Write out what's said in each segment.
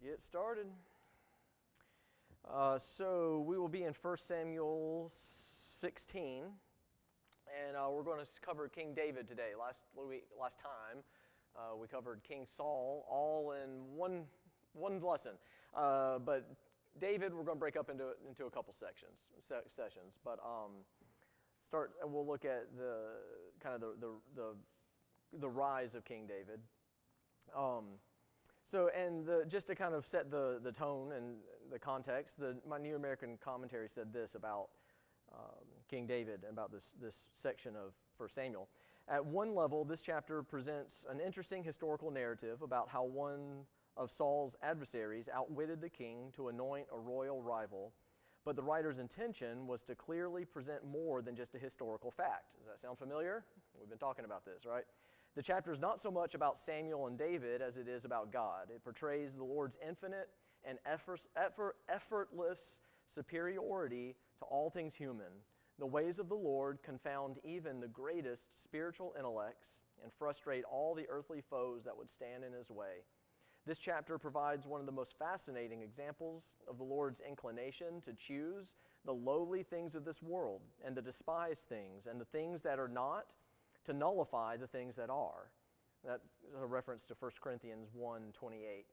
Get started. So we will be in 1 Samuel 16, and we're going to cover King David today. Last time we covered King Saul all in one lesson, but David we're going to break up into a couple sessions. But we'll look at the rise of King David. Just to kind of set the tone and the context, my New American Commentary said this about King David, about this section of 1 Samuel. At one level, this chapter presents an interesting historical narrative about how one of Saul's adversaries outwitted the king to anoint a royal rival, but the writer's intention was to clearly present more than just a historical fact. Does that sound familiar? We've been talking about this, right? The chapter is not so much about Samuel and David as it is about God. It portrays the Lord's infinite and effortless superiority to all things human. The ways of the Lord confound even the greatest spiritual intellects and frustrate all the earthly foes that would stand in his way. This chapter provides one of the most fascinating examples of the Lord's inclination to choose the lowly things of this world and the despised things and the things that are not, to nullify the things that are. That is a reference to 1 Corinthians 1:28.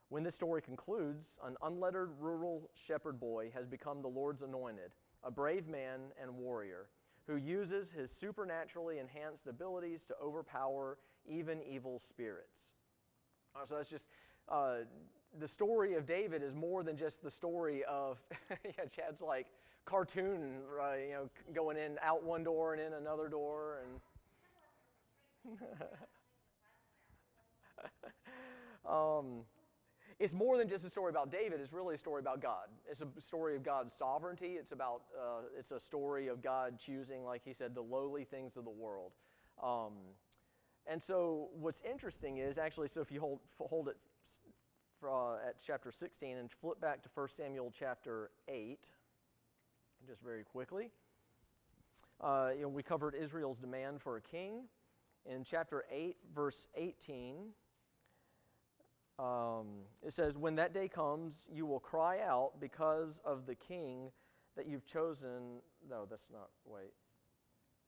When this story concludes, an unlettered rural shepherd boy has become the Lord's anointed, a brave man and warrior who uses his supernaturally enhanced abilities to overpower even evil spirits. So that's just, the story of David is more than just the story of, Chad's like cartoon, right, going in out one door and in another door and it's more than just a story about David. It's really a story about God. It's a story of God's sovereignty. It's a story of God choosing, like he said, the lowly things of the world. And so what's interesting is actually, so if you hold it at chapter 16 and flip back to 1 Samuel chapter 8, just very quickly. We covered Israel's demand for a king. In chapter 8, verse 18, it says, "When that day comes, you will cry out because of the king that you've chosen." No, that's not, wait.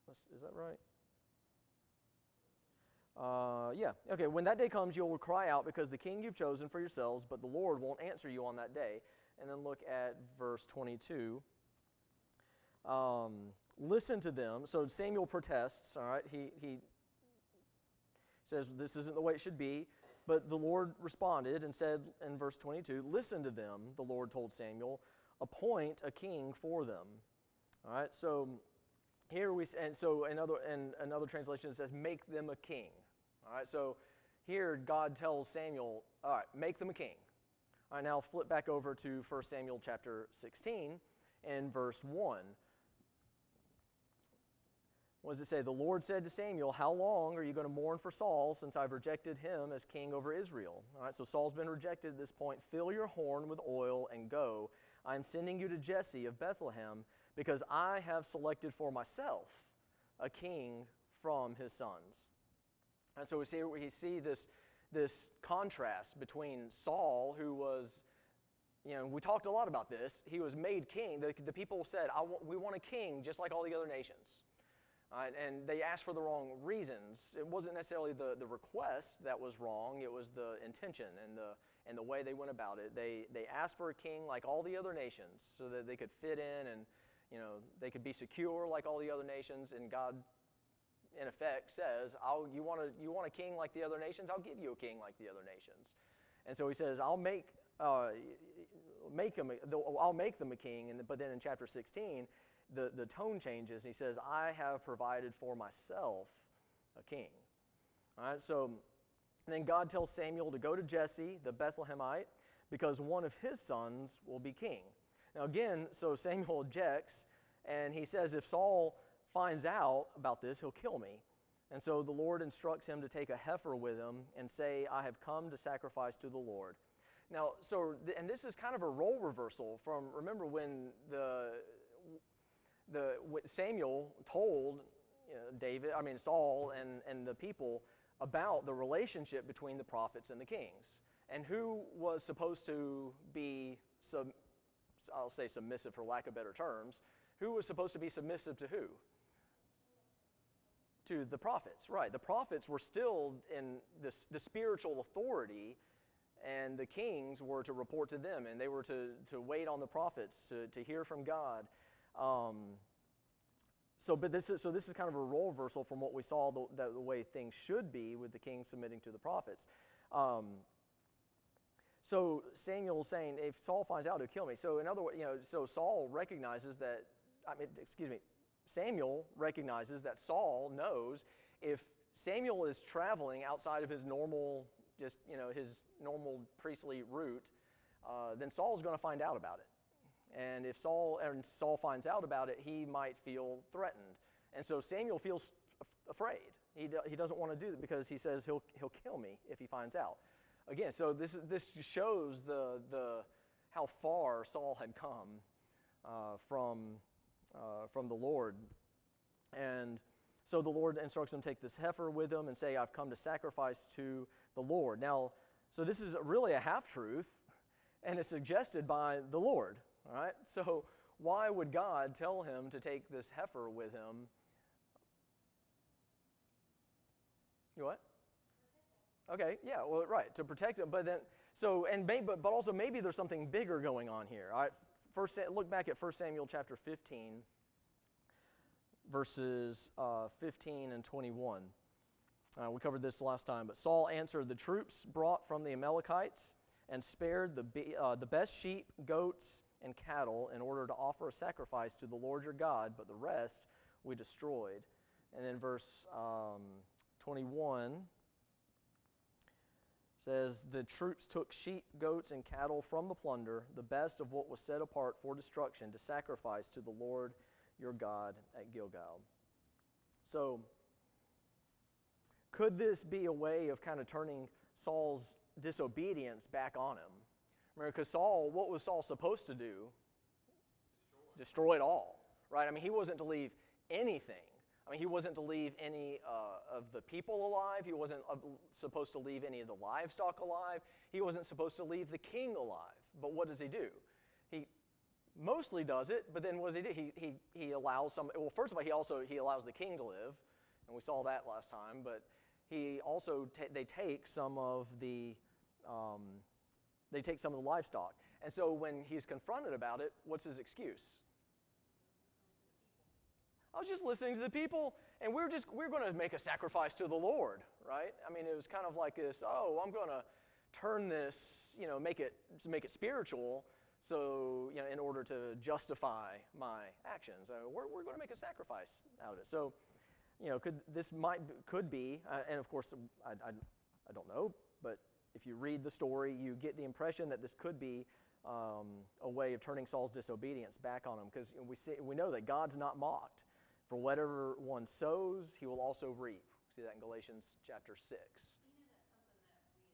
Is that right? Yeah. Okay, "When that day comes, you will cry out because the king you've chosen for yourselves, but the Lord won't answer you on that day." And then look at verse 22. "Listen to them." So Samuel protests, all right? He says, this isn't the way it should be. But the Lord responded and said in verse 22, "Listen to them," the Lord told Samuel, "appoint a king for them." All right, so here in another translation it says, "Make them a king." All right, so here God tells Samuel, all right, make them a king. All right, now flip back over to 1 Samuel chapter 16 and verse 1. What does it say? "The Lord said to Samuel, 'How long are you going to mourn for Saul since I've rejected him as king over Israel?'" All right, so Saul's been rejected at this point. "Fill your horn with oil and go. I am sending you to Jesse of Bethlehem because I have selected for myself a king from his sons." And so we see this contrast between Saul, who was, we talked a lot about this. He was made king. The people said, we want a king just like all the other nations. And they asked for the wrong reasons. It wasn't necessarily the request that was wrong. It was the intention and the way they went about it. They asked for a king like all the other nations so that they could fit in and they could be secure like all the other nations. And God, in effect, says, "You want a king like the other nations? I'll give you a king like the other nations." And so He says, "I'll make them a king." But then in chapter 16. The tone changes. He says, "I have provided for myself a king." All right, so then God tells Samuel to go to Jesse, the Bethlehemite, because one of his sons will be king. Now again, so Samuel objects, and he says, if Saul finds out about this, he'll kill me. And so the Lord instructs him to take a heifer with him and say, "I have come to sacrifice to the Lord." Now, and this is kind of a role reversal from, remember when Samuel told Saul and the people about the relationship between the prophets and the kings. And who was supposed to be, I'll say submissive for lack of better terms, who was supposed to be submissive to who? To the prophets, right. The prophets were still in the spiritual authority, and the kings were to report to them, and they were to wait on the prophets to hear from God. So this is kind of a role reversal from what we saw the way things should be with the king submitting to the prophets. So Samuel's saying, if Saul finds out, he'll kill me. So in other words, so Saul recognizes that. Samuel recognizes that Saul knows if Samuel is traveling outside of his normal, his normal priestly route, then Saul's going to find out about it. And if Saul finds out about it, he might feel threatened. And so Samuel feels afraid. He doesn't want to do that because he says he'll kill me if he finds out. Again, so this shows the how far Saul had come from the Lord. And so the Lord instructs him to take this heifer with him and say, I've come to sacrifice to the Lord. Now, so this is really a half-truth, and it's suggested by the Lord. All right? So why would God tell him to take this heifer with him? You what? Okay, yeah, well, right, to protect him. But then, but also maybe there's something bigger going on here. All right, look back at 1 Samuel chapter 15, verses 15 and 21. We covered this last time. But Saul answered, the troops brought from the Amalekites and spared the best sheep, goats, and cattle in order to offer a sacrifice to the Lord your God, but the rest we destroyed. And then verse 21 says, the troops took sheep, goats, and cattle from the plunder, the best of what was set apart for destruction, to sacrifice to the Lord your God at Gilgal. So, could this be a way of kind of turning Saul's disobedience back on him? Remember, because what was Saul supposed to do? Destroy it all, right? I mean, he wasn't to leave anything. I mean, he wasn't to leave any of the people alive. He wasn't supposed to leave any of the livestock alive. He wasn't supposed to leave the king alive. But what does he do? He mostly does it, but then what does he do? He allows some. Well, first of all, he allows the king to live, and we saw that last time. But he also they take some of the livestock, and so when he's confronted about it, what's his excuse? I was just listening to the people, and we're going to make a sacrifice to the Lord, right? I mean, it was kind of like this. Oh, I'm going to turn this, make it spiritual. So, in order to justify my actions, we're going to make a sacrifice out of it. So, could be, and of course, I don't know, but if you read the story, you get the impression that this could be a way of turning Saul's disobedience back on him, because we know that God's not mocked. For whatever one sows, he will also reap. See that in Galatians chapter 6. That's something that we as people still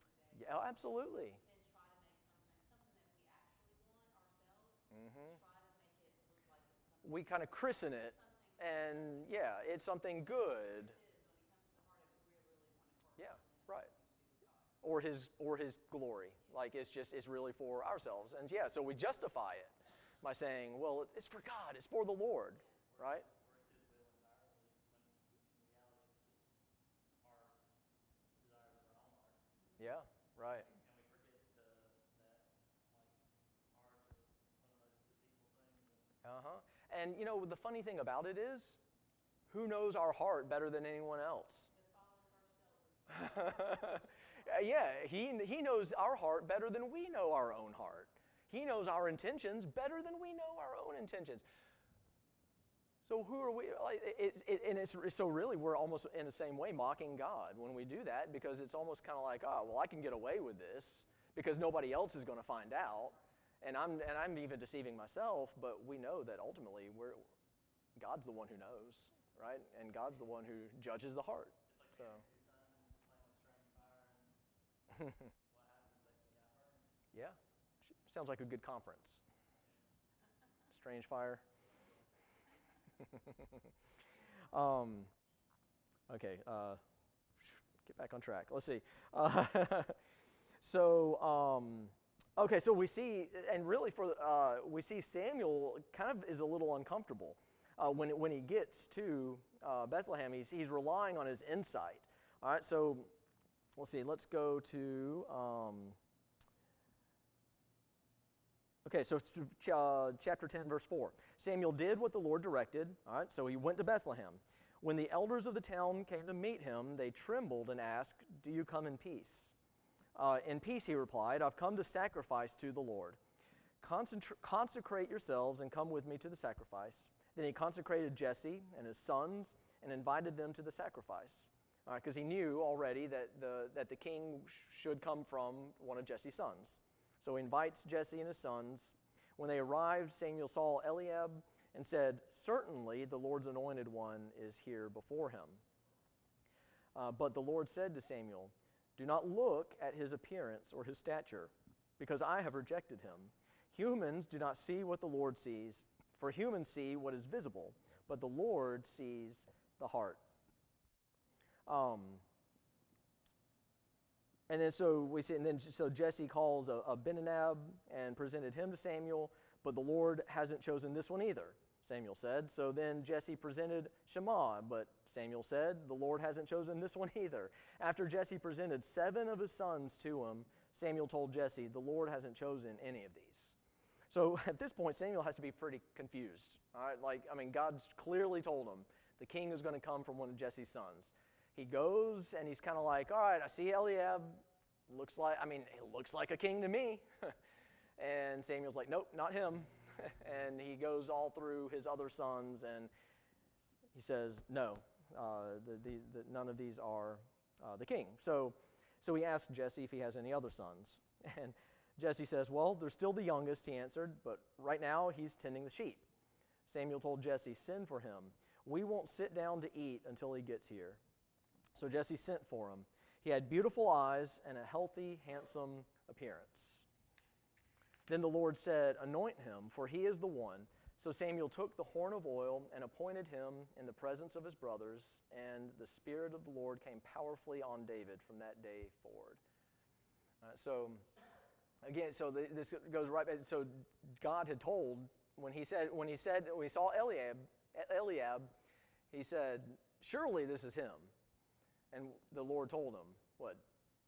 do today. Yeah, absolutely. And try to make something that we actually want ourselves, try to make it look like it's something. We kind of christen it, and yeah, it's something good. It is. When it comes to the heart of it, we really want it for Yeah, ourselves, right. to do with God. Or his glory. Like it's really for ourselves. And yeah, so we justify it by saying, well, it's for God, it's for the Lord, right? Yeah, right. And we forget that ours are one of the most deceitful things. And the funny thing about it is, who knows our heart better than anyone else? The following verse tells us. Yeah, he knows our heart better than we know our own heart. He knows our intentions better than we know our own intentions. So who are we? So really, we're almost in the same way mocking God when we do that, because it's almost kind of like, oh, well, I can get away with this because nobody else is going to find out, and I'm even deceiving myself. But we know that ultimately, God's the one who knows, right? And God's the one who judges the heart. It's like two sons playing with strange fire, and what happens? They got burned. Yeah, sounds like a good conference. Strange fire. Okay, get back on track. Let's see. Okay, so we see, and really we see Samuel kind of is a little uncomfortable when he gets to Bethlehem. He's relying on his insight. All right, so let's see. Let's go to. Okay, so chapter 10, verse 4. Samuel did what the Lord directed. All right, so he went to Bethlehem. When the elders of the town came to meet him, they trembled and asked, "Do you come in peace?" In peace, he replied, "I've come to sacrifice to the Lord. Consecrate yourselves and come with me to the sacrifice." Then he consecrated Jesse and his sons and invited them to the sacrifice, because he knew already that the king should come from one of Jesse's sons. So he invites Jesse and his sons. When they arrived, Samuel saw Eliab and said, "Certainly the Lord's anointed one is here before him." But the Lord said to Samuel, "Do not look at his appearance or his stature, because I have rejected him. Humans do not see what the Lord sees, for humans see what is visible, but the Lord sees the heart." And then so Jesse calls Abinadab and presented him to Samuel, but the Lord hasn't chosen this one either, Samuel said. So then Jesse presented Shammah, but Samuel said, "The Lord hasn't chosen this one either." After Jesse presented 7 of his sons to him, Samuel told Jesse, "The Lord hasn't chosen any of these." So at this point, Samuel has to be pretty confused. All right, God's clearly told him the king is going to come from one of Jesse's sons. He goes and he's kind of like, "All right, I see Eliab. He looks like a king to me." And Samuel's like, "Nope, not him." And he goes all through his other sons and he says, "No, none of these are the king." So he asks Jesse if he has any other sons. And Jesse says, "Well, they're still the youngest," he answered, "but right now he's tending the sheep." Samuel told Jesse, "Send for him. We won't sit down to eat until he gets here." So Jesse sent for him. He had beautiful eyes and a healthy, handsome appearance. Then the Lord said, "Anoint him, for he is the one." So Samuel took the horn of oil and appointed him in the presence of his brothers, and the Spirit of the Lord came powerfully on David from that day forward. This goes right back. So God had told, when he saw Eliab, he said, "Surely this is him." And the Lord told him, "What?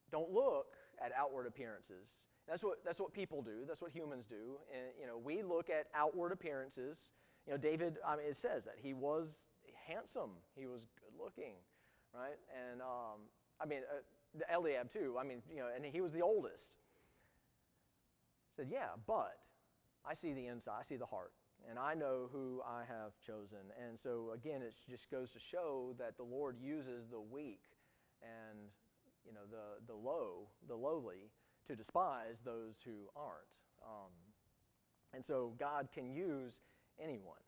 Don't look at outward appearances." That's what people do. That's what humans do. And we look at outward appearances. David. It says that he was handsome. He was good looking, right? And Eliab too. And he was the oldest. He said, "Yeah, but I see the inside. I see the heart, and I know who I have chosen." And so again, it just goes to show that the Lord uses the weak and the lowly to despise those who aren't. And so God can use anyone.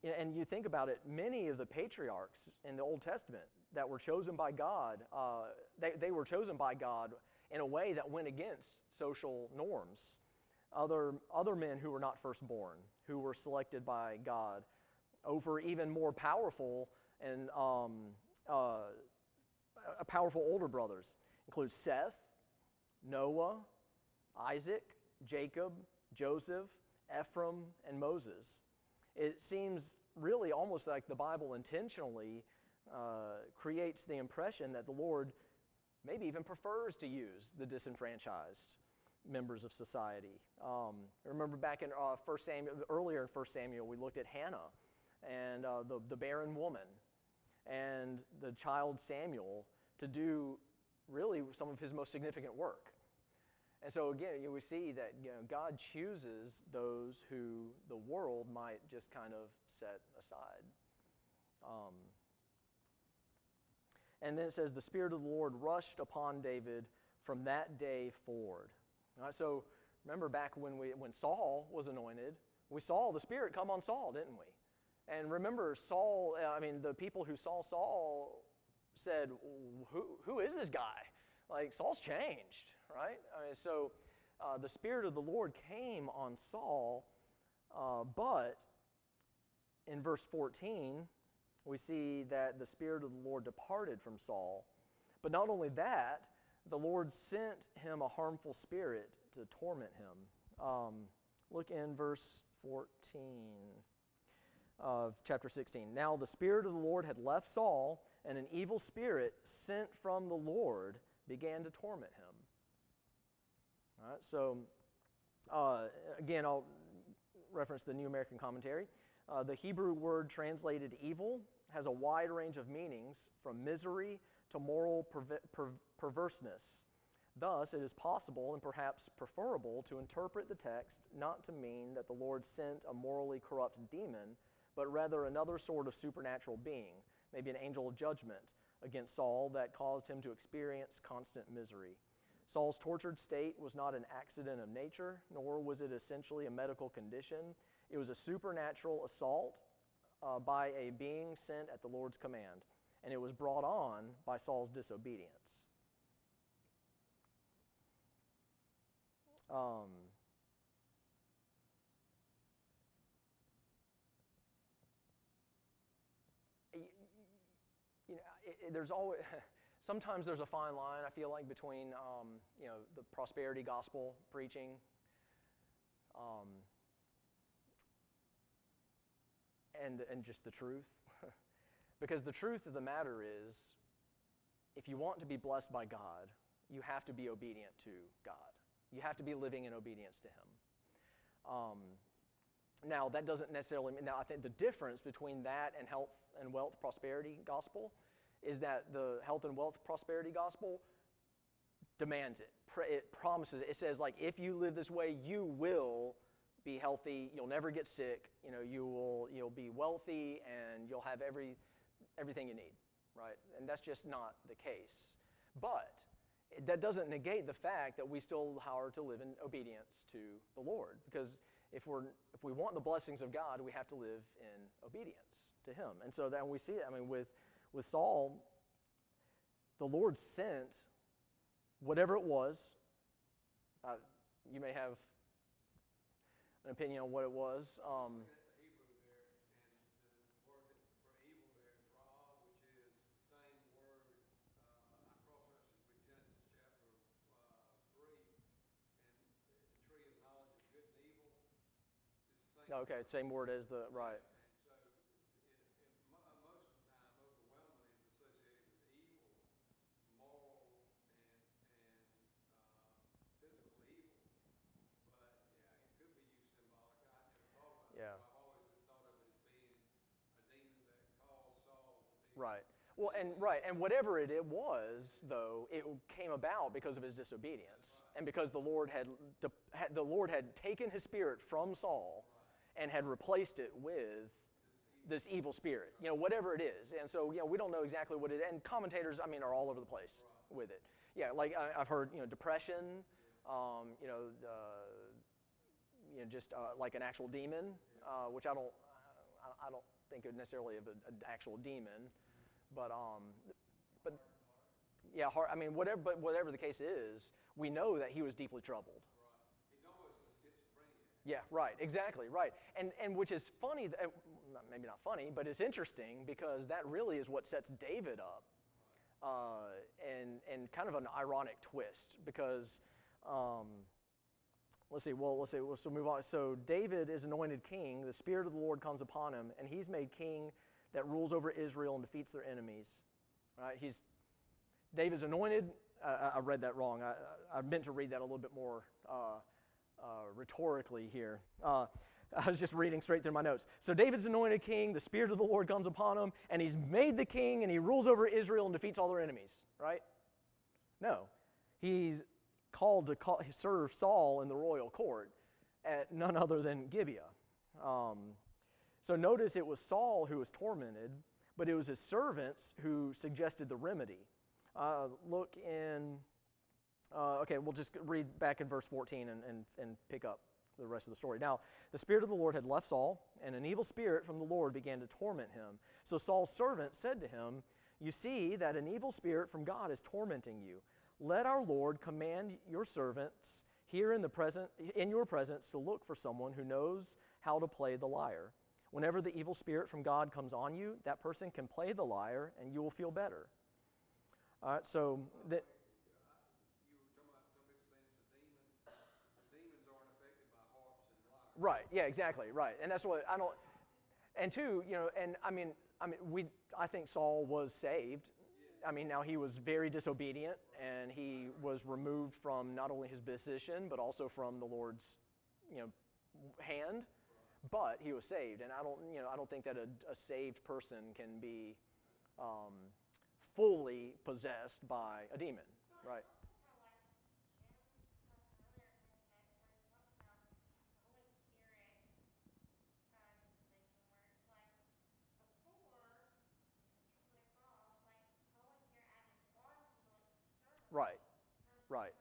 And you think about it, many of the patriarchs in the Old Testament that were chosen by God, they were chosen by God in a way that went against social norms. Other men who were not firstborn, who were selected by God over even more powerful and powerful older brothers, include Seth, Noah, Isaac, Jacob, Joseph, Ephraim, and Moses. It seems really almost like the Bible intentionally creates the impression that the Lord maybe even prefers to use the disenfranchised members of society. Remember back in 1 Samuel, earlier in 1 Samuel, we looked at Hannah and the barren woman and the child Samuel to do really some of his most significant work. And so again, we see that God chooses those who the world might just kind of set aside. And then it says, the Spirit of the Lord rushed upon David from that day forward. All right, so remember back when Saul was anointed, we saw the Spirit come on Saul, didn't we? And remember Saul, the people who saw Saul said, who is this guy? Like, Saul's changed, right? So the Spirit of the Lord came on Saul, but in verse 14, we see that the Spirit of the Lord departed from Saul. But not only that, the Lord sent him a harmful spirit to torment him. Look in verse 14 of chapter 16. Now the Spirit of the Lord had left Saul, and an evil spirit sent from the Lord began to torment him. All right, so again, I'll reference the New American Commentary. The Hebrew word translated evil has a wide range of meanings, from misery to moral perverseness. Thus, it is possible and perhaps preferable to interpret the text not to mean that the Lord sent a morally corrupt demon, but rather another sort of supernatural being, maybe an angel of judgment, against Saul that caused him to experience constant misery. Saul's tortured state was not an accident of nature, nor was it essentially a medical condition. It was a supernatural assault by a being sent at the Lord's command, and it was brought on by Saul's disobedience. There's always sometimes there's a fine line, I feel like, between the prosperity gospel preaching and just the truth. Because the truth of the matter is, if you want to be blessed by God, you have to be obedient to God. You have to be living in obedience to Him. Now, that doesn't necessarily mean, I think the difference between that and health and wealth prosperity gospel is that the health and wealth prosperity gospel demands it. It promises it. It says, like, if you live this way, you will be healthy. You'll never get sick. You'll be wealthy, and you'll have everything you need, right? And that's just not the case. But that doesn't negate the fact that we still are to live in obedience to the Lord, because if we want the blessings of God, we have to live in obedience to Him. And so then we see it. I mean, with Saul, the Lord sent whatever it was. You may have an opinion on what it was. Okay, same word as the, right. And so, most of the time, overwhelmingly, it's associated with evil, moral and physical evil. But, yeah, it could be used symbolically. I never thought about it. I've always just thought of it as being a demon that caused Saul to be... Right. Well, and whatever it was, though, it came about because of his disobedience, and because the Lord had taken His Spirit from Saul and had replaced it with this evil spirit, whatever it is. And so, we don't know exactly what it is. And commentators, are all over the place with it. Yeah, like I've heard, depression, just like an actual demon, which I don't think of necessarily of an actual demon, but yeah, whatever the case is, we know that he was deeply troubled. He's almost a schizophrenia. Yeah, right, exactly, right. And which is funny, maybe not funny, but it's interesting because that really is what sets David up, and kind of an ironic twist because, let's see, so move on. So David is anointed king, the Spirit of the Lord comes upon him, and he's made king that rules over Israel and defeats their enemies. Right? David's anointed. I read that wrong. I meant to read that a little bit more rhetorically here. I was just reading straight through my notes. So David's anointed king, the Spirit of the Lord comes upon him, and he's made the king, and he rules over Israel and defeats all their enemies, right? No. He's called to serve Saul in the royal court at none other than Gibeah. So notice it was Saul who was tormented, but it was his servants who suggested the remedy. Look in, we'll just read back in verse 14 and pick up the rest of the story. Now, the Spirit of the Lord had left Saul, and an evil spirit from the Lord began to torment him. So Saul's servant said to him, "You see that an evil spirit from God is tormenting you. Let our Lord command your servants here in your presence to look for someone who knows how to play the lyre. Whenever the evil spirit from God comes on you, that person can play the liar and you will feel better. All right, so that. You were talking about some people saying it's a demon. The demons aren't affected by harps and lyres. Right, yeah, exactly, right. And that's what I don't. And two, and I think Saul was saved. I mean, now he was very disobedient, and he was removed from not only his position, but also from the Lord's, hand. But he was saved, and I don't think that a saved person can be fully possessed by a demon, right? Right, right,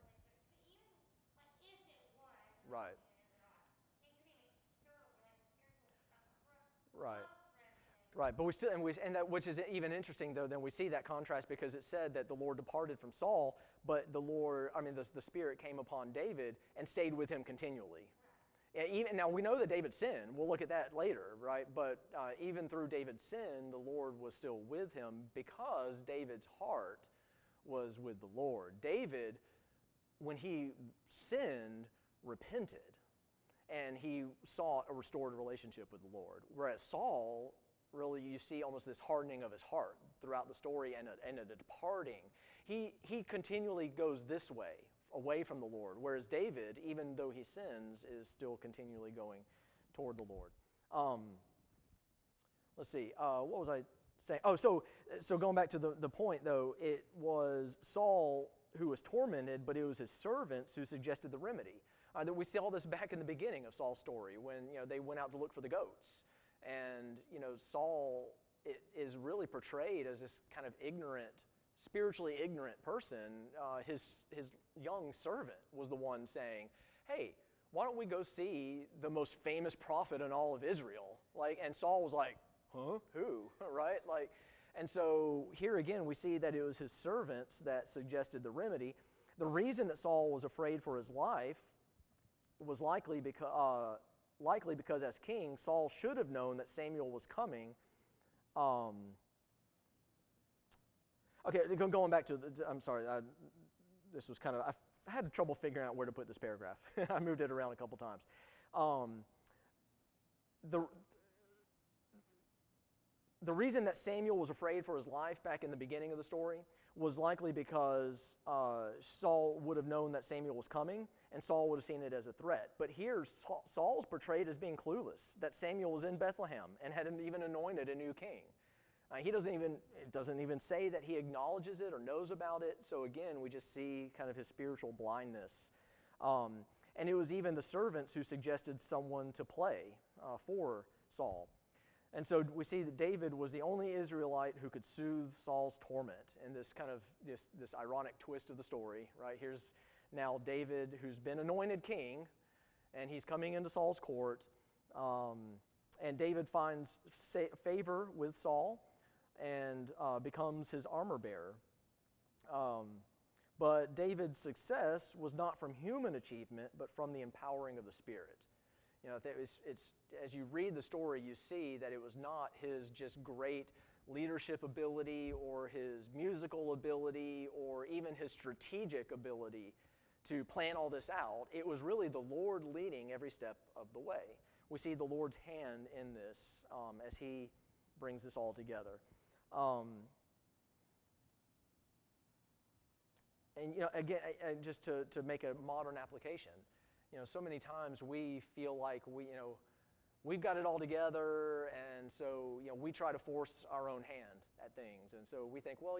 right, right. Right, but we still, and that, which is even interesting though. Then we see that contrast because it said that the Lord departed from Saul, but the Spirit came upon David and stayed with him continually. Yeah, even now we know that David sinned. We'll look at that later, right? But even through David's sin, the Lord was still with him because David's heart was with the Lord. David, when he sinned, repented, and he sought a restored relationship with the Lord. Whereas Saul, really, you see almost this hardening of his heart throughout the story and a departing. He continually goes this way, away from the Lord, whereas David, even though he sins, is still continually going toward the Lord. Let's see, what was I saying? Oh, so going back to the point, though, it was Saul who was tormented, but it was his servants who suggested the remedy. That we see all this back in the beginning of Saul's story when they went out to look for the goats. And, Saul is really portrayed as this kind of ignorant, spiritually ignorant person. His young servant was the one saying, hey, why don't we go see the most famous prophet in all of Israel? And Saul was like, huh, who, right? And so here again, we see that it was his servants that suggested the remedy. The reason that Saul was afraid for his life was likely because as king, Saul should have known that Samuel was coming. Okay, going back to, I'm sorry, this was kind of, I had trouble figuring out where to put this paragraph. I moved it around a couple times. The reason that Samuel was afraid for his life back in the beginning of the story was likely because Saul would have known that Samuel was coming, and Saul would have seen it as a threat. But here, Saul's portrayed as being clueless, that Samuel was in Bethlehem and had even anointed a new king. It doesn't even say that he acknowledges it or knows about it. So again, we just see kind of his spiritual blindness. And it was even the servants who suggested someone to play for Saul. And so we see that David was the only Israelite who could soothe Saul's torment in this kind of this ironic twist of the story, right? Here's now David, who's been anointed king, and he's coming into Saul's court. And David finds favor with Saul and becomes his armor bearer. But David's success was not from human achievement, but from the empowering of the Spirit. It's as you read the story, you see that it was not his just great leadership ability or his musical ability or even his strategic ability to plan all this out. It was really the Lord leading every step of the way. We see the Lord's hand in this as he brings this all together. And again, just to make a modern application, so many times we feel like we've got it all together, and so we try to force our own hand at things, and so we think, well,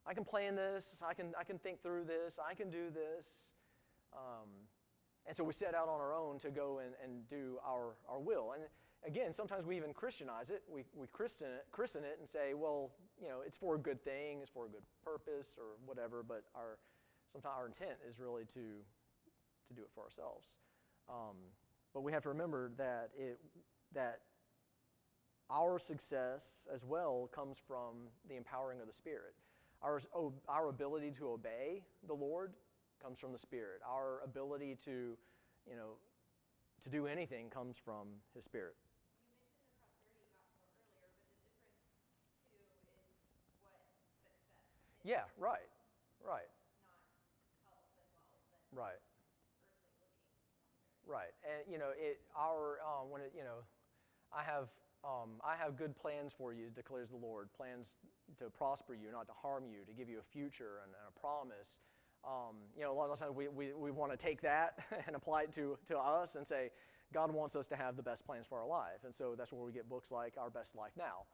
I can plan this, I can think through this, I can do this, and so we set out on our own to go and do our will. And again, sometimes we even Christianize it. We christen it and say, well, it's for a good thing, it's for a good purpose, or whatever. But sometimes our intent is really to do it for ourselves. But we have to remember that our success as well comes from the empowering of the Spirit. Our ability to obey the Lord comes from the Spirit. Our ability to do anything comes from His Spirit. You Yeah, right, right, It's not health and wealth and right, earthly looking prosperity. right. And I have good plans for you, declares the Lord. Plans to prosper you, not to harm you, to give you a future and a promise. A lot of times we want to take that and apply it to us and say, God wants us to have the best plans for our life. And so that's where we get books like Our Best Life Now.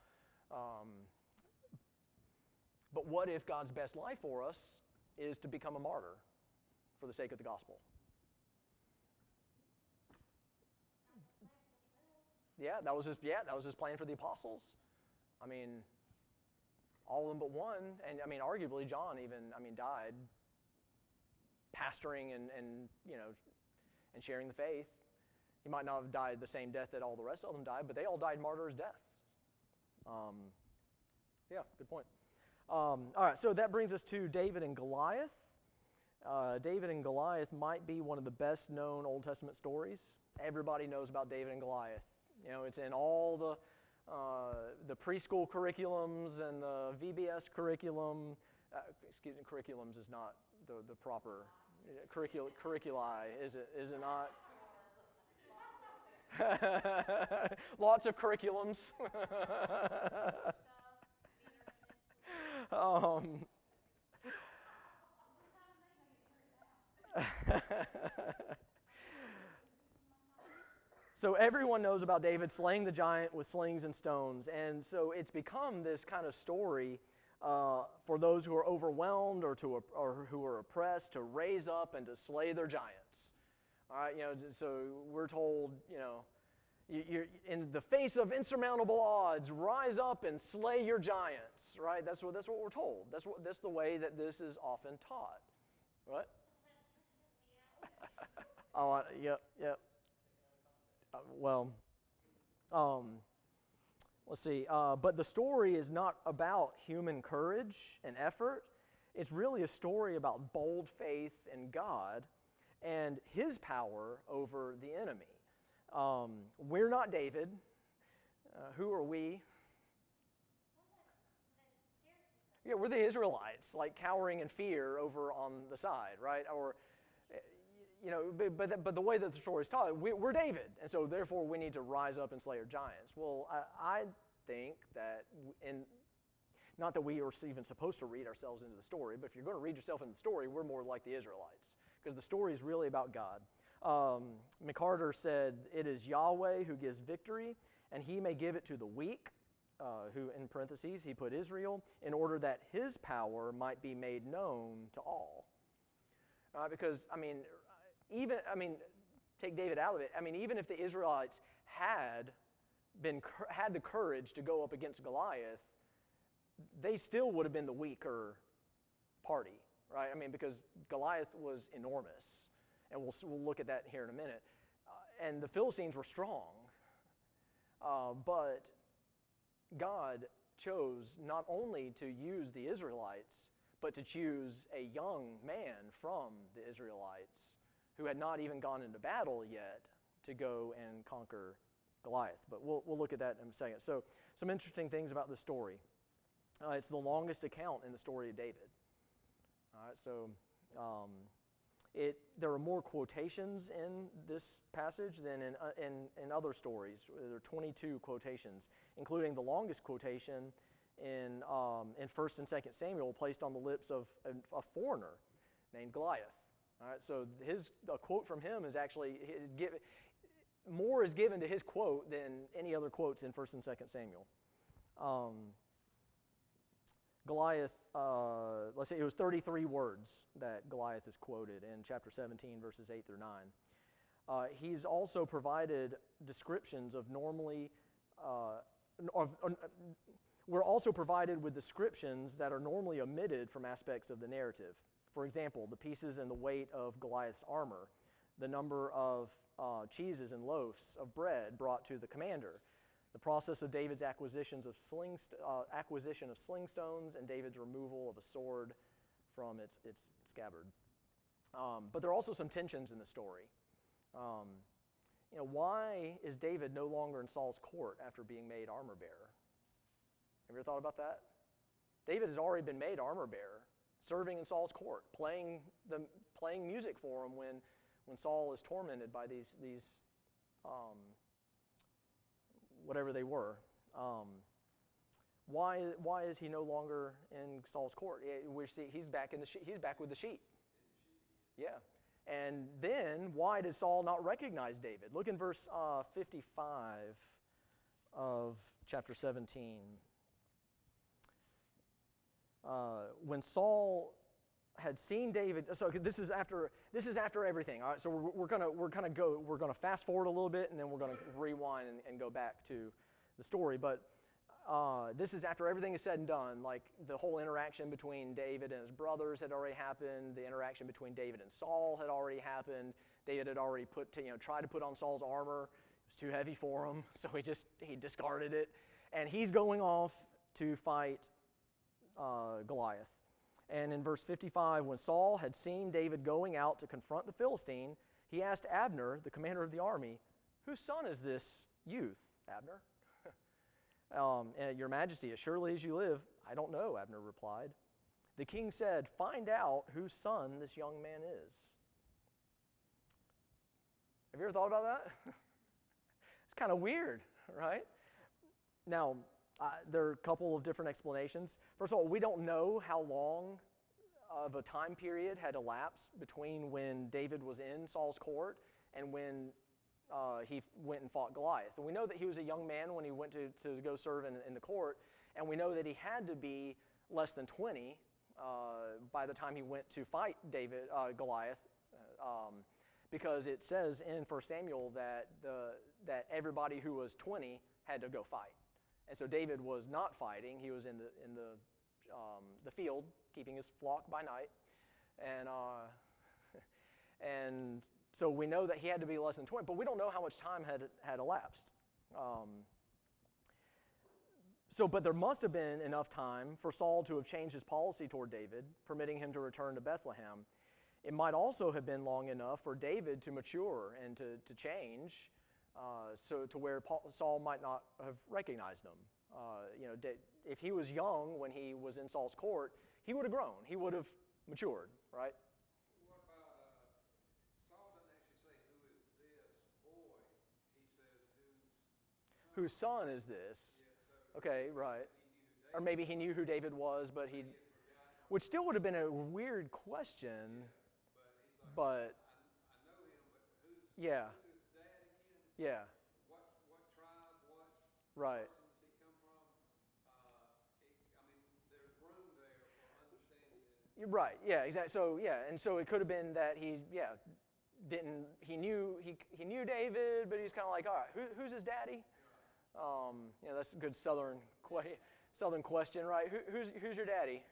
But what if God's best life for us is to become a martyr for the sake of the gospel? That was his plan for the apostles. I mean, all of them but one, and I mean, arguably John even died pastoring and sharing the faith. He might not have died the same death that all the rest of them died, but they all died martyrs' deaths. Good point. All right, so that brings us to David and Goliath. David and Goliath might be one of the best known Old Testament stories. Everybody knows about David and Goliath. It's in all the preschool curriculums and the VBS curriculum. Curriculums is not the proper curriculi, is it not? Lots of curriculums. So everyone knows about David slaying the giant with slings and stones, and so it's become this kind of story for those who are overwhelmed or who are oppressed to raise up and to slay their giants. All right, so we're told, you're in the face of insurmountable odds, rise up and slay your giants. Right? That's what we're told. That's the way that this is often taught. What? Yep. Let's see. But the story is not about human courage and effort. It's really a story about bold faith in God and His power over the enemy. We're not David. Who are we? Yeah, we're the Israelites, like cowering in fear over on the side, right? Or, but the way that the story is taught, we're David, and so therefore we need to rise up and slay our giants. Well, I think that, not that we are even supposed to read ourselves into the story, but if you're going to read yourself into the story, we're more like the Israelites, because the story is really about God. MacArthur said, "It is Yahweh who gives victory, and He may give it to the weak," who, in parentheses, he put Israel, in order that His power might be made known to all. Because, take David out of it. Even if the Israelites had the courage to go up against Goliath, they still would have been the weaker party, right? Because Goliath was enormous, and we'll look at that here in a minute. And the Philistines were strong, but God chose not only to use the Israelites, but to choose a young man from the Israelites who had not even gone into battle yet to go and conquer Goliath. But we'll look at that in a second. So some interesting things about the story. It's the longest account in the story of David. All right, so there are more quotations in this passage than in other stories. There are 22 quotations, including the longest quotation in 1st and 2nd Samuel, placed on the lips of a foreigner named Goliath. All right, so a quote from him is actually more is given to his quote than any other quotes in 1st and 2nd Samuel. Goliath, let's say it was 33 words that Goliath is quoted in chapter 17, verses 8 through 9. He's also provided descriptions of we're also provided with descriptions that are normally omitted from aspects of the narrative. For example, the pieces and the weight of Goliath's armor, the number of cheeses and loaves of bread brought to the commander, the process of David's acquisition of sling stones, and David's removal of a sword from its scabbard. But there are also some tensions in the story. Why is David no longer in Saul's court after being made armor bearer? Have you ever thought about that? David has already been made armor bearer. serving in Saul's court, playing music for him when Saul is tormented by these whatever they were. Why is he no longer in Saul's court? We see he's back with the sheep. Yeah. And then why did Saul not recognize David? Look in verse 55 of chapter 17. When Saul had seen David, so this is after everything. All right, so we're gonna fast forward a little bit, and then we're gonna rewind and go back to the story. But this is after everything is said and done. Like the whole interaction between David and his brothers had already happened. The interaction between David and Saul had already happened. David had already tried to put on Saul's armor. It was too heavy for him, so he discarded it, and he's going off to fight Goliath. And in verse 55, when Saul had seen David going out to confront the Philistine, he asked Abner, the commander of the army, "Whose son is this youth, Abner?" "Your Majesty, as surely as you live, I don't know," Abner replied. The king said, "Find out whose son this young man is." Have you ever thought about that? It's kind of weird, right? Now, there are a couple of different explanations. First of all, we don't know how long of a time period had elapsed between when David was in Saul's court and when he went and fought Goliath. And we know that he was a young man when he went to go serve in the court, and we know that he had to be less than 20 by the time he went to fight Goliath, because it says in 1 Samuel that everybody who was 20 had to go fight. And so David was not fighting; he was in the field, keeping his flock by night, and so we know that he had to be less than 20, but we don't know how much time had elapsed. But there must have been enough time for Saul to have changed his policy toward David, permitting him to return to Bethlehem. It might also have been long enough for David to mature and to change, so to where Saul might not have recognized him. If he was young when he was in Saul's court, he would have grown. He would have matured, right? What about, Saul doesn't actually say, "Who is this boy?" He says, Whose son is this? Yeah, so Okay, right. he knew Or maybe he knew who David was, but which still would have been a weird question, but I know him, but who's yeah, his dad again? yeah, What tribe, what right. person does he come from? There's room there for understanding it. You're right, yeah, exactly. So yeah, and so it could have been that he knew David, but he's kind of like, all right, who's his daddy? That's a good southern question, right? Who's your daddy?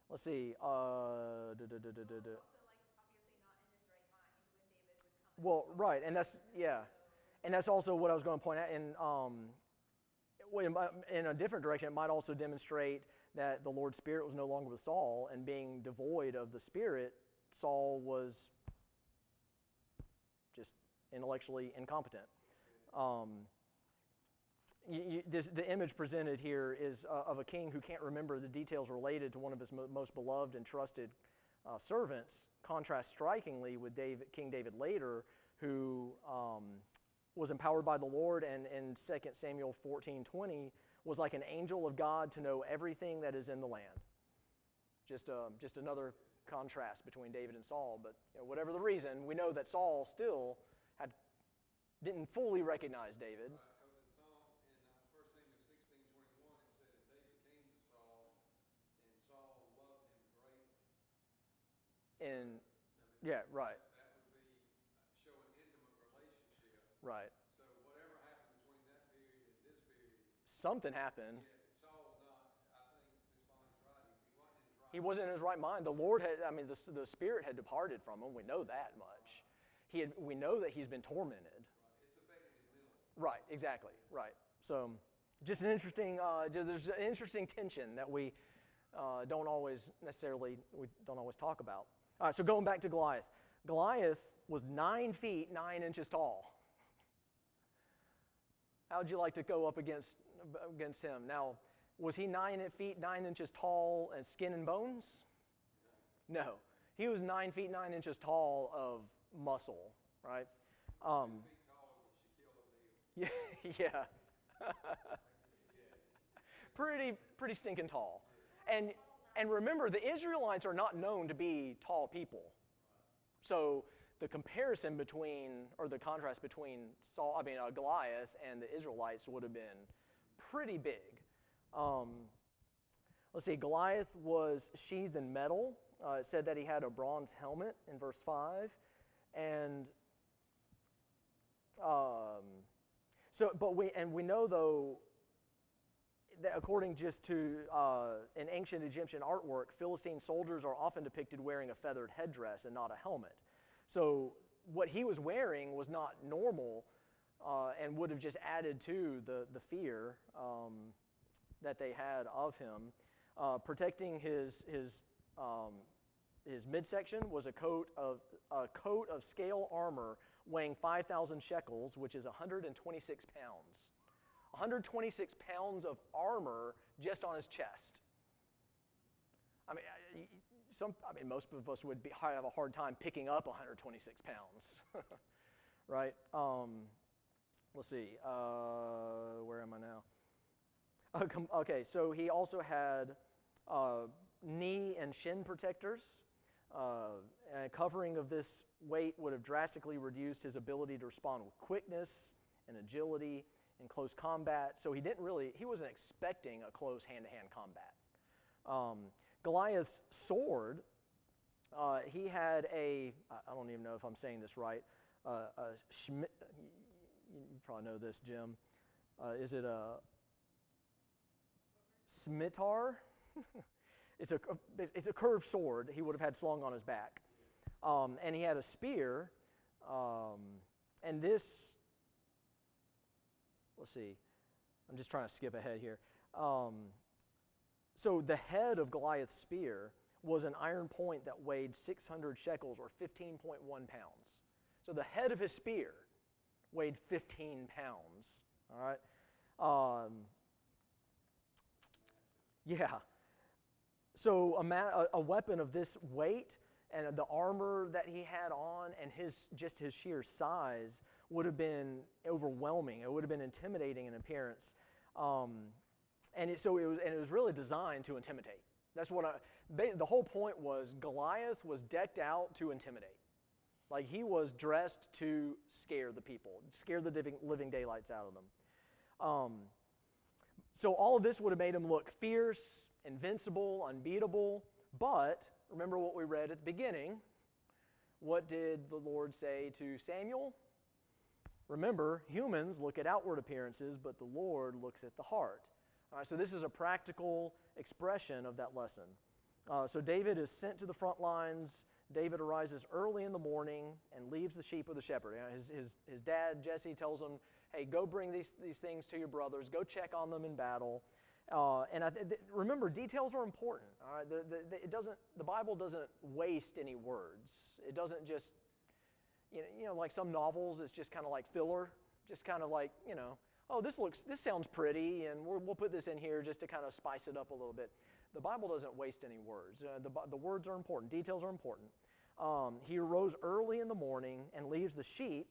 Let's see. Also, like, obviously not in his right mind when David would come. Well, right, and that's also what I was going to point out. In a different direction, it might also demonstrate that the Lord's Spirit was no longer with Saul, and being devoid of the Spirit, Saul was just intellectually incompetent. The image presented here is of a king who can't remember the details related to one of his most beloved and trusted servants. Contrast strikingly with King David later, who was empowered by the Lord, and in 2 Samuel 14:20 was like an angel of God to know everything that is in the land. Just another contrast between David and Saul. But whatever the reason, we know that Saul still didn't fully recognize David. Because in 1 Samuel 16:21, it said, "And David came to Saul, and Saul loved him greatly." Yeah, right, That would be showing intimate relationship. right. So whatever happened between that period and this period, Something happened. Saul's not, I think Ms. Bonnie's right, he wasn't in his right He wasn't in his right mind. The Lord the Spirit had departed from him. We know that much. We know that he's been tormented. It's affecting him mentally. Right, exactly, right. So just an interesting, there's an interesting tension that we don't always talk about. All right, so going back to Goliath. Goliath was 9 feet, 9 inches tall. How would you like to go up against him? Now, Was he 9 feet 9 inches tall and skin and bones? No. He was 9 feet 9 inches tall of muscle, right? Yeah, yeah. pretty stinking tall. And remember, the Israelites are not known to be tall people. So the comparison between, or the contrast between Goliath and the Israelites would have been pretty big. Let's see, Goliath was sheathed in metal. It said that he had a bronze helmet in verse 5. And we know, though, that according just to an ancient Egyptian artwork, Philistine soldiers are often depicted wearing a feathered headdress and not a helmet. So what he was wearing was not normal and would have just added to the fear that they had of him. Protecting his midsection was a coat of scale armor weighing 5,000 shekels, which is 126 pounds. 126 pounds of armor just on his chest. Most of us would have a hard time picking up 126 pounds, right? Let's see, where am I now? Okay, so he also had knee and shin protectors. And a covering of this weight would have drastically reduced his ability to respond with quickness and agility in close combat. So he wasn't expecting a close hand-to-hand combat. Goliath's sword, he had I don't even know if I'm saying this right, you probably know this, Jim. Is it a scimitar? It's a curved sword he would have had slung on his back. And he had a spear, and this, let's see, I'm just trying to skip ahead here. So the head of Goliath's spear was an iron point that weighed 600 shekels or 15.1 pounds. So the head of his spear weighed 15 pounds, all right? Yeah. So a weapon of this weight and the armor that he had on and his sheer size would have been overwhelming. It would have been intimidating in appearance. And it was really designed to intimidate. That's what the whole point was. Goliath was decked out to intimidate. Like, he was dressed to scare the people, scare the living daylights out of them. So all of this would have made him look fierce, invincible, unbeatable. But remember what we read at the beginning. What did the Lord say to Samuel? Remember, humans look at outward appearances, but the Lord looks at the heart. All right, so this is a practical expression of that lesson. So David is sent to the front lines. David arises early in the morning and leaves the sheep with the shepherd. His dad, Jesse, tells him, hey, go bring these things to your brothers. Go check on them in battle. Remember, details are important. All right? The Bible doesn't waste any words. It doesn't just, like some novels, it's just kind of like filler. Just kind of like, oh, this sounds pretty, and we'll put this in here just to kind of spice it up a little bit. The Bible doesn't waste any words. The words are important. Details are important. He arose early in the morning and leaves the sheep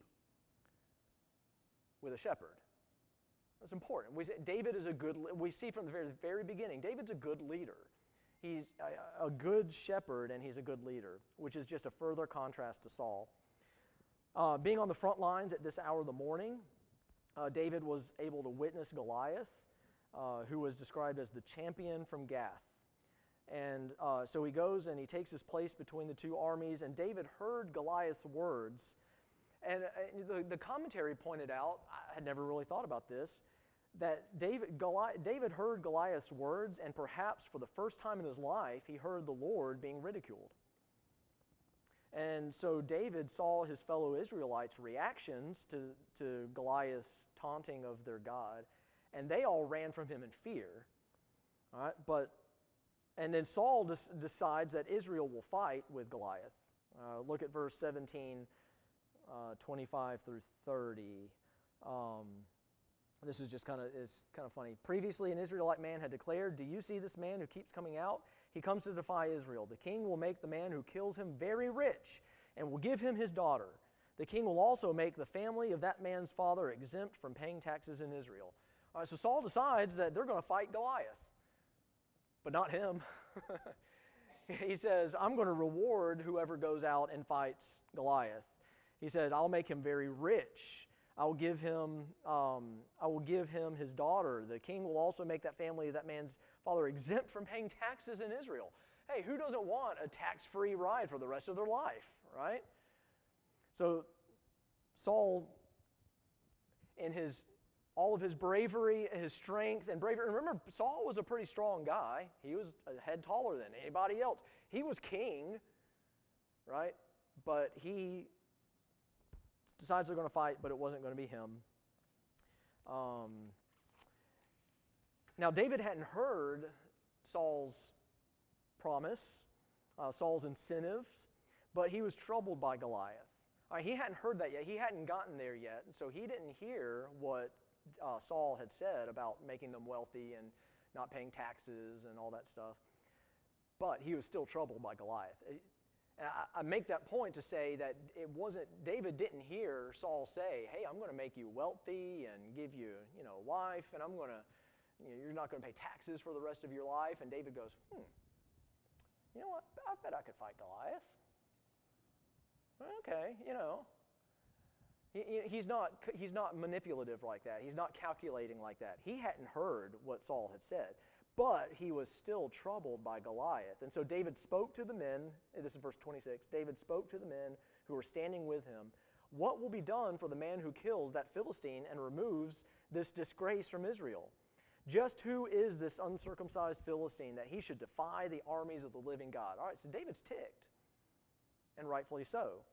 with a shepherd. That's important. David is we see from the very, very beginning, David's a good leader. He's a good shepherd, and he's a good leader, which is just a further contrast to Saul. Being on the front lines at this hour of the morning, David was able to witness Goliath, who was described as the champion from Gath. And so he goes and he takes his place between the two armies, and David heard Goliath's words. And the commentary pointed out, I had never really thought about this, that David heard Goliath's words, and perhaps for the first time in his life, he heard the Lord being ridiculed. And so David saw his fellow Israelites' reactions to Goliath's taunting of their God, and they all ran from him in fear. All right, and then Saul decides that Israel will fight with Goliath. Look at verse 17, 25 through 30. This is just kind of funny. Previously, an Israelite man had declared, "Do you see this man who keeps coming out? He comes to defy Israel. The king will make the man who kills him very rich and will give him his daughter. The king will also make the family of that man's father exempt from paying taxes in Israel." All right, so Saul decides that they're going to fight Goliath, but not him. He says, "I'm going to reward whoever goes out and fights Goliath." He said, "I'll make him very rich. I will give him his daughter. The king will also make that family of that man's father exempt from paying taxes in Israel." Hey, who doesn't want a tax-free ride for the rest of their life, right? So Saul, in all of his bravery, his strength and bravery. Remember, Saul was a pretty strong guy. He was a head taller than anybody else. He was king, right? But he decides they're going to fight, but it wasn't going to be him. Now, David hadn't heard Saul's promise, Saul's incentives, but he was troubled by Goliath. All right, he hadn't heard that yet. He hadn't gotten there yet, and so he didn't hear what Saul had said about making them wealthy and not paying taxes and all that stuff. But he was still troubled by Goliath. And I make that point to say that David didn't hear Saul say, "Hey, I'm going to make you wealthy and give you, a wife, and you're not going to pay taxes for the rest of your life." And David goes, "You know what? I bet I could fight Goliath." Okay, He's not manipulative like that. He's not calculating like that. He hadn't heard what Saul had said, but he was still troubled by Goliath. And so David spoke to the men, this is verse 26, David spoke to the men who were standing with him, "What will be done for the man who kills that Philistine and removes this disgrace from Israel? Just who is this uncircumcised Philistine that he should defy the armies of the living God?" All right, so David's ticked, and rightfully so.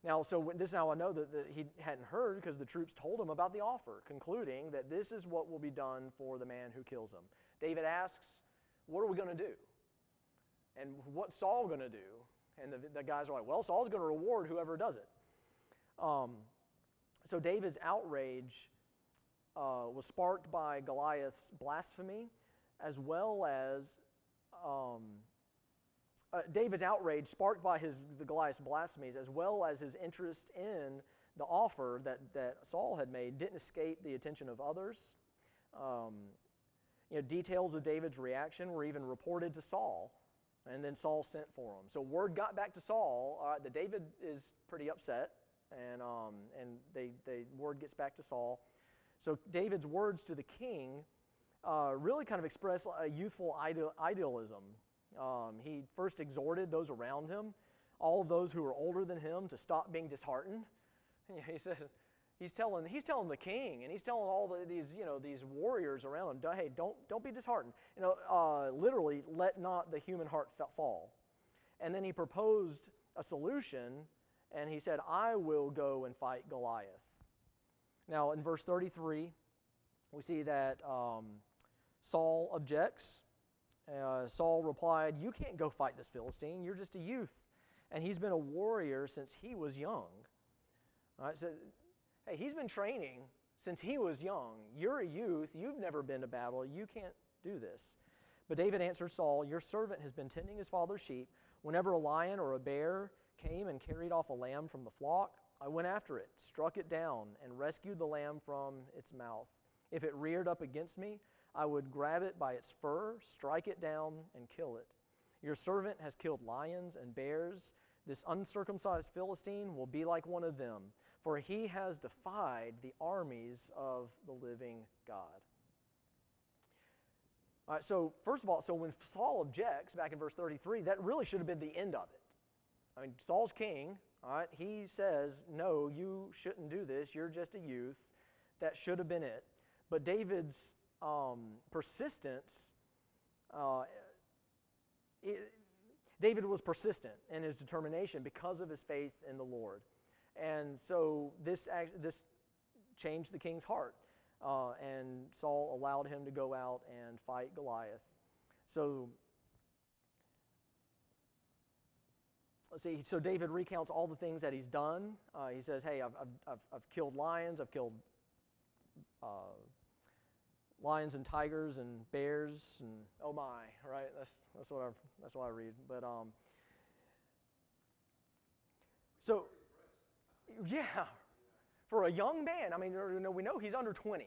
Now, this is how I know that he hadn't heard, because the troops told him about the offer, concluding that this is what will be done for the man who kills him. David asks, "What are we going to do? And what's Saul going to do?" And the guys are like, "Well, Saul's going to reward whoever does it." So David's outrage was sparked by Goliath's blasphemy, as well as David's outrage sparked by the Goliath's blasphemies, as well as his interest in the offer that Saul had made, didn't escape the attention of others. Details of David's reaction were even reported to Saul, and then Saul sent for him. So word got back to Saul that David is pretty upset, and word gets back to Saul. So David's words to the king really kind of express a youthful idealism. He first exhorted those around him, all of those who were older than him, to stop being disheartened. He says, he's telling the king, and he's telling all these warriors around him, "Hey, don't be disheartened. Literally, let not the human heart fall." And then he proposed a solution, and he said, "I will go and fight Goliath." Now, in verse 33, we see that Saul objects. Saul replied, "You can't go fight this Philistine. You're just a youth, and he's been a warrior since he was young." All right, so, hey, he's been training since he was young. You're a youth. You've never been to battle. You can't do this. But David answered Saul, "Your servant has been tending his father's sheep. Whenever a lion or a bear came and carried off a lamb from the flock, I went after it, struck it down, and rescued the lamb from its mouth. If it reared up against me, I would grab it by its fur, strike it down, and kill it. Your servant has killed lions and bears. This uncircumcised Philistine will be like one of them, for he has defied the armies of the living God." All right, so first of all, when Saul objects, back in verse 33, that really should have been the end of it. I mean, Saul's king, all right, he says, "No, you shouldn't do this. You're just a youth." That should have been it. But David's persistence, David was persistent in his determination because of his faith in the Lord. And so this changed the king's heart, and Saul allowed him to go out and fight Goliath. So let's see. So David recounts all the things that he's done. He says, "Hey, I've killed lions. I've killed lions and tigers and bears and oh my, right? That's what I read. But so yeah, for a young man, I mean, we know he's under 20.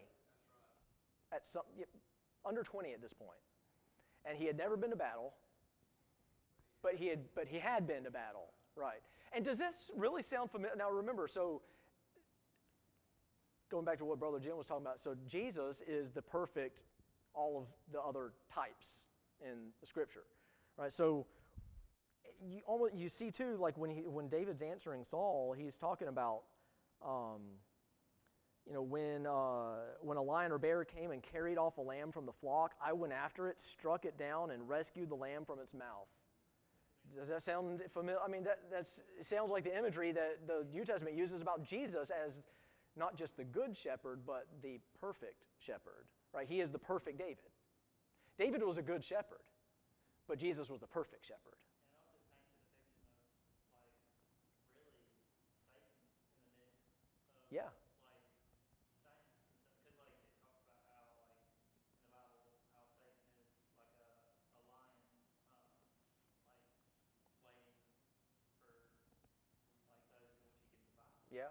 Under 20 at this point, and he had never been to battle, but he had been to battle, right? And does this really sound familiar? Now remember, so going back to what Brother Jim was talking about, so Jesus is the perfect, all of the other types in the Scripture, right? So you see too, like when David's answering Saul, he's talking about, when a lion or bear came and carried off a lamb from the flock, I went after it, struck it down, and rescued the lamb from its mouth. Does that sound familiar? I mean, it sounds like the imagery that the New Testament uses about Jesus as not just the good shepherd, but the perfect shepherd, right? He is the perfect David. David was a good shepherd, but Jesus was the perfect shepherd. Yeah. Yeah.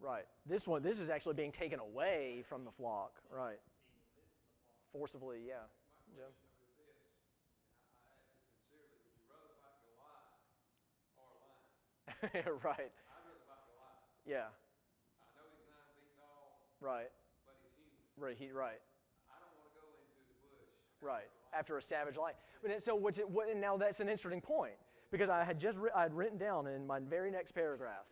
Right. This is actually being taken away from the flock. Right. Forcibly, yeah. My question though is this, and I ask this sincerely, would you rather fight Goliath or a lion? Right. I'd rather fight Goliath. Yeah. I know he's 9 feet tall, Right. but he's human. Right. I don't want to go into the bush. Right. After a savage lion. But so now that's an interesting point, because I had written down in my very next paragraph,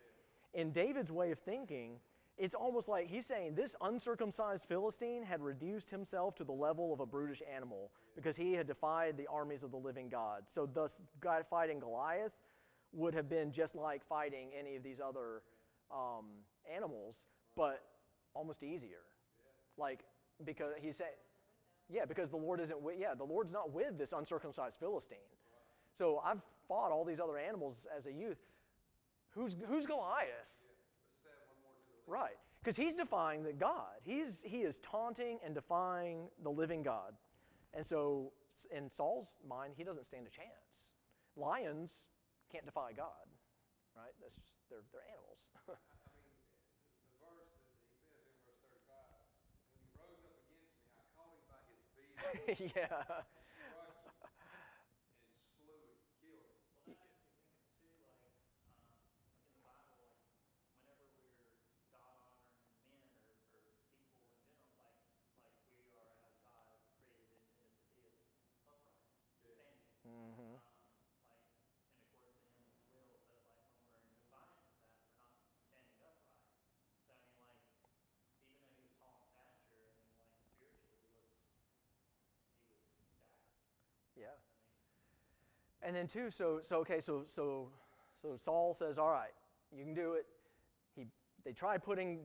in David's way of thinking, it's almost like he's saying this uncircumcised Philistine had reduced himself to the level of a brutish animal because he had defied the armies of the living God. So thus, God fighting Goliath would have been just like fighting any of these other animals, but almost easier. Like, because he said, because the Lord isn't with, the Lord's not with this uncircumcised Philistine. So I've fought all these other animals as a youth. Who's Goliath? Right, because he's defying the God. He is taunting and defying the living God. And so in Saul's mind, he doesn't stand a chance. Lions can't defy God, right? That's just, they're animals. I mean, the verse that he says in verse 35, when he rose up against me, I caught him by his beard. Yeah. Yeah. And then too, so Saul says, "All right, you can do it." They tried putting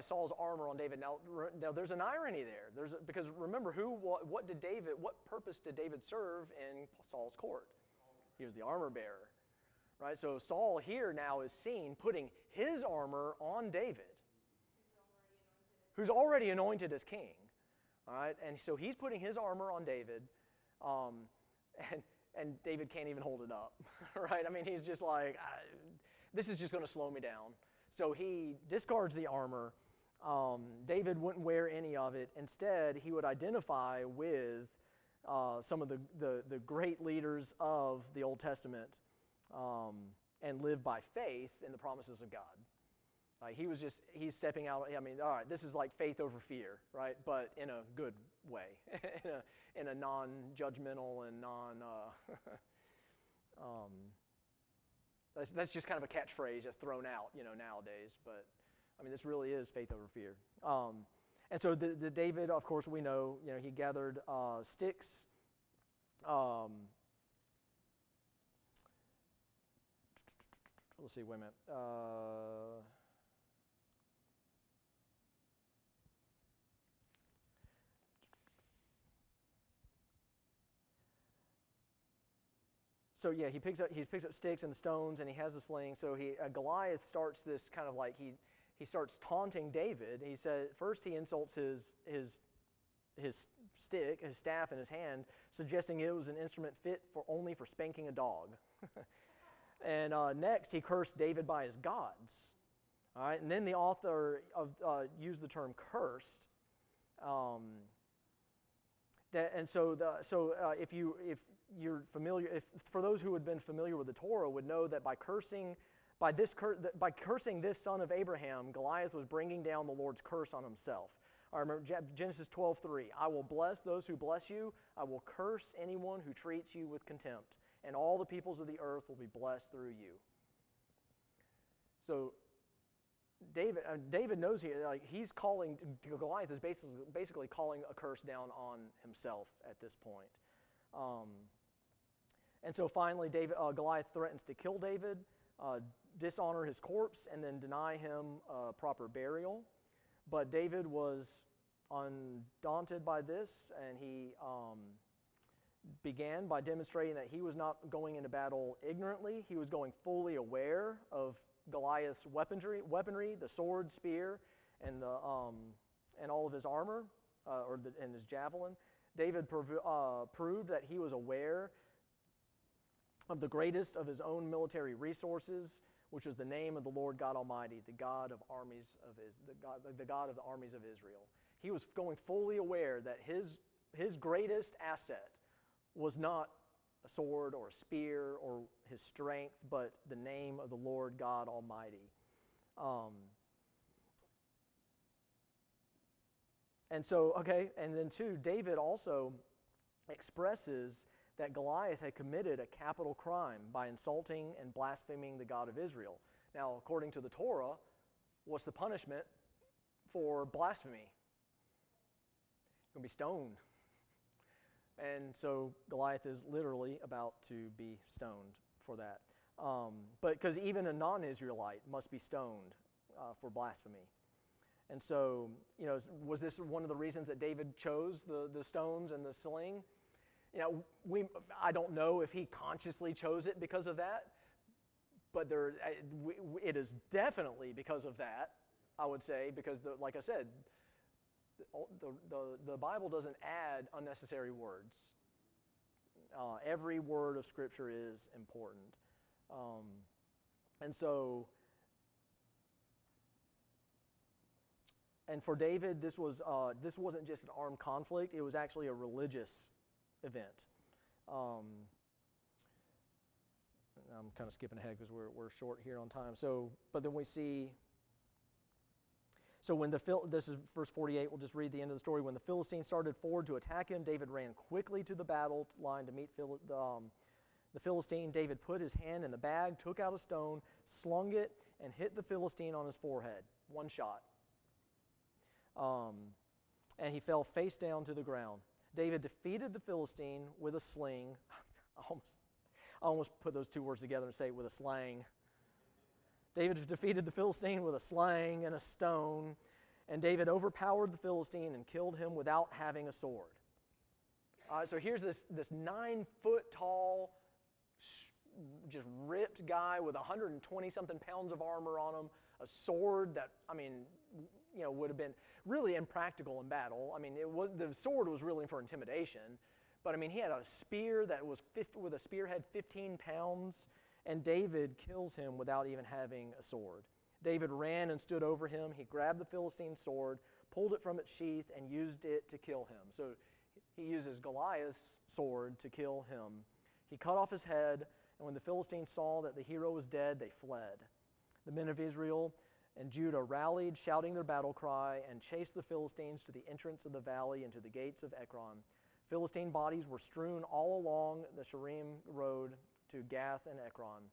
Saul's armor on David. Now there's an irony there. Because remember, what purpose did David serve in Saul's court? He was the armor bearer, right? So Saul here now is seen putting his armor on David, who's already anointed as king. All right, and so he's putting his armor on David. And David can't even hold it up, right? I mean, he's just like, this is just going to slow me down. So he discards the armor. David wouldn't wear any of it. Instead, he would identify with some of the great leaders of the Old Testament and live by faith in the promises of God. He's stepping out. I mean, all right, this is like faith over fear, right? But in a good way, in a non-judgmental and that's just kind of a catchphrase that's thrown out, nowadays. But I mean, this really is faith over fear. And so the David, of course, we know, he gathered sticks. Let's see, wait a minute. so yeah, he picks up sticks and the stones, and he has the sling. So Goliath starts this kind of like he starts taunting David. He said first he insults his stick, his staff in his hand, suggesting it was an instrument fit only for spanking a dog. And next he cursed David by his gods. All right, and then the author of used the term cursed. If you're familiar, for those who had been familiar with the Torah would know that by cursing this son of Abraham, Goliath was bringing down the Lord's curse on himself. I remember Genesis 12:3. I will bless those who bless you. I will curse anyone who treats you with contempt, and all the peoples of the earth will be blessed through you. So David knows here, like he's calling Goliath is basically calling a curse down on himself at this point. And so finally, Goliath threatens to kill David, dishonor his corpse, and then deny him proper burial. But David was undaunted by this, and he began by demonstrating that he was not going into battle ignorantly. He was going fully aware of Goliath's weaponry, the sword, spear, and all of his armor, and his javelin. David proved that he was aware of the greatest of his own military resources, which was the name of the Lord God Almighty, the God of the armies of Israel. He was going fully aware that his greatest asset was not a sword or a spear or his strength, but the name of the Lord God Almighty. And then too, David also expresses that Goliath had committed a capital crime by insulting and blaspheming the God of Israel. Now, according to the Torah, what's the punishment for blasphemy? You're going to be stoned. And so Goliath is literally about to be stoned for that. But because even a non-Israelite must be stoned for blasphemy. And so, was this one of the reasons that David chose the stones and the sling? I don't know if he consciously chose it because of that, but it is definitely because of that, I would say, because like I said, the Bible doesn't add unnecessary words. Every word of Scripture is important. And for David, this wasn't just an armed conflict, it was actually a religious event. I'm kind of skipping ahead because we're short here on time. But then we see, this is verse 48, we'll just read the end of the story. When the Philistines started forward to attack him, David ran quickly to the battle line to meet the Philistine. David put his hand in the bag, took out a stone, slung it, and hit the Philistine on his forehead. One shot. And he fell face down to the ground. David defeated the Philistine with a sling. I almost put those two words together and say with a slang. David defeated the Philistine with a sling and a stone, and David overpowered the Philistine and killed him without having a sword. So here's this 9-foot tall, just ripped guy with 120-something pounds of armor on him, a sword that, would have been really impractical in battle. The sword was really for intimidation, but he had a spear that was with a spearhead 15 pounds, and David kills him without even having a sword. David ran and stood over him. He grabbed the Philistine's sword, pulled it from its sheath, and used it to kill him. So he uses Goliath's sword to kill him. He cut off his head, and when the Philistines saw that the hero was dead, they fled. The men of Israel and Judah rallied, shouting their battle cry, and chased the Philistines to the entrance of the valley and to the gates of Ekron. Philistine bodies were strewn all along the Sharim road to Gath and Ekron.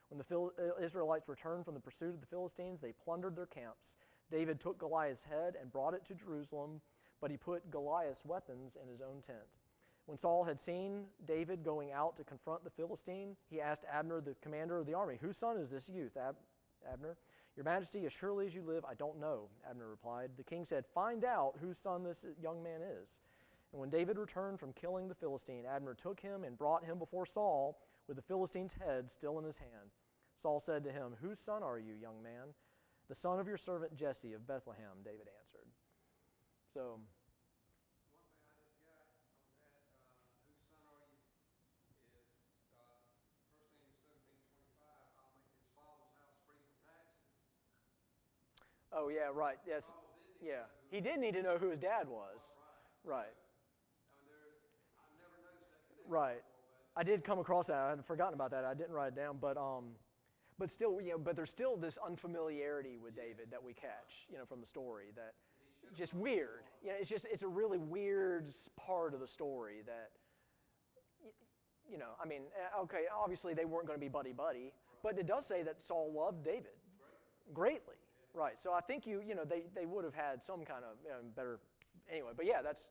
When the Israelites returned from the pursuit of the Philistines, they plundered their camps. David took Goliath's head and brought it to Jerusalem, but he put Goliath's weapons in his own tent. When Saul had seen David going out to confront the Philistine, he asked Abner, the commander of the army, "Whose son is this youth, Abner?" "Your Majesty, as surely as you live, I don't know," Abner replied. The king said, "Find out whose son this young man is." And when David returned from killing the Philistine, Abner took him and brought him before Saul with the Philistine's head still in his hand. Saul said to him, "Whose son are you, young man?" "The son of your servant Jesse of Bethlehem," David answered. So, One thing I just got on that, whose son are you, is 1 Samuel 17:25. I'll make his father's house free from taxes. oh yeah, right, yes, Saul didn't yeah. know He did need to know who his dad was. right. Right, I mean, I've never noticed that connection right. before, I did come across that. I had forgotten about that. I didn't write it down, but still, but there's still this unfamiliarity with David that we catch, from the story that just weird. It's a really weird part of the story that, I mean, okay, obviously they weren't going to be buddy-buddy, but it does say that Saul loved David greatly. Right, so I think they would have had some kind of better, anyway, but yeah, that's,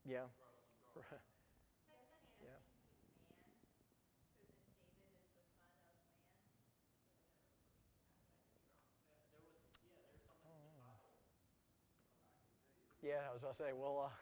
yeah. Right. Yeah. Yeah, I was about to say, well,